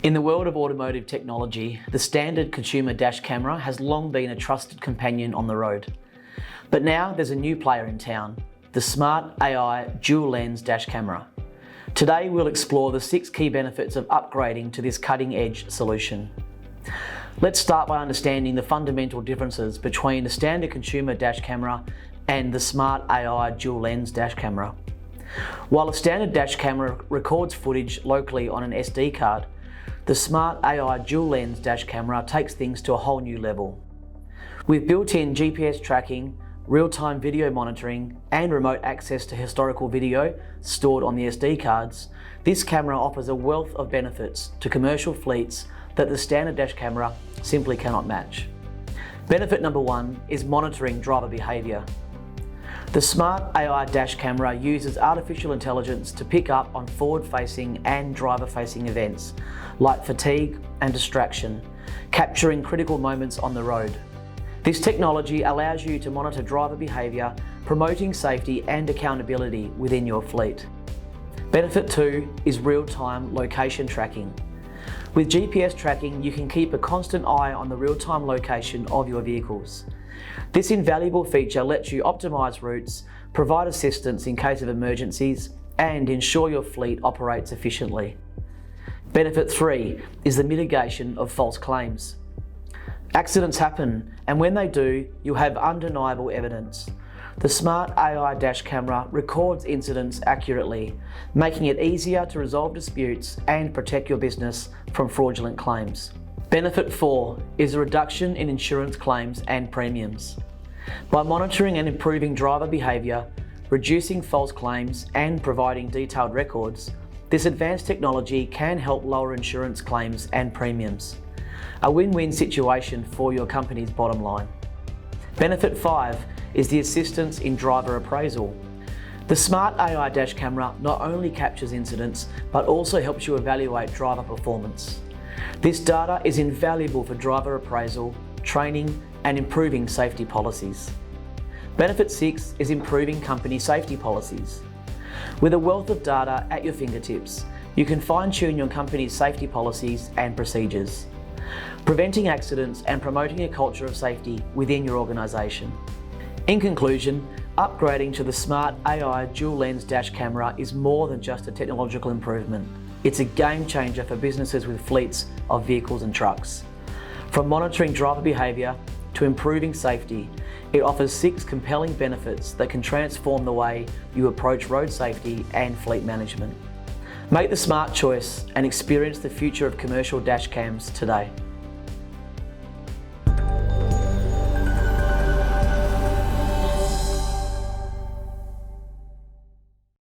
In the world of automotive technology, the standard consumer dash camera has long been a trusted companion on the road. But now there's a new player in town, the Smart AI dual lens dash camera. Today we'll explore the 6 key benefits of upgrading to this cutting-edge solution. Let's start by understanding the fundamental differences between the standard consumer dash camera and the Smart AI dual lens dash camera. While a standard dash camera records footage locally on an SD card, the Smart AI dual lens dash camera takes things to a whole new level. With built-in GPS tracking, real-time video monitoring, and remote access to historical video stored on the SD cards, this camera offers a wealth of benefits to commercial fleets that the standard dash camera simply cannot match. Benefit number 1 is monitoring driver behaviour. The Smart AI dash camera uses artificial intelligence to pick up on forward-facing and driver-facing events like fatigue and distraction, capturing critical moments on the road. This technology allows you to monitor driver behaviour, promoting safety and accountability within your fleet. Benefit 2 is real-time location tracking. With GPS tracking, you can keep a constant eye on the real-time location of your vehicles. This invaluable feature lets you optimise routes, provide assistance in case of emergencies, and ensure your fleet operates efficiently. Benefit 3 is the mitigation of false claims. Accidents happen, and when they do, you have undeniable evidence. The Smart AI dash camera records incidents accurately, making it easier to resolve disputes and protect your business from fraudulent claims. Benefit 4 is a reduction in insurance claims and premiums. By monitoring and improving driver behaviour, reducing false claims, and providing detailed records, this advanced technology can help lower insurance claims and premiums. A win-win situation for your company's bottom line. Benefit 5 is the assistance in driver appraisal. The Smart AI dash camera not only captures incidents, but also helps you evaluate driver performance. This data is invaluable for driver appraisal, training, and improving safety policies. Benefit 6 is improving company safety policies. With a wealth of data at your fingertips, you can fine-tune your company's safety policies and procedures, preventing accidents and promoting a culture of safety within your organisation. In conclusion, upgrading to the Smart AI dual lens dash camera is more than just a technological improvement. It's a game changer for businesses with fleets of vehicles and trucks. From monitoring driver behaviour to improving safety, it offers 6 compelling benefits that can transform the way you approach road safety and fleet management. Make the smart choice and experience the future of commercial dash cams today.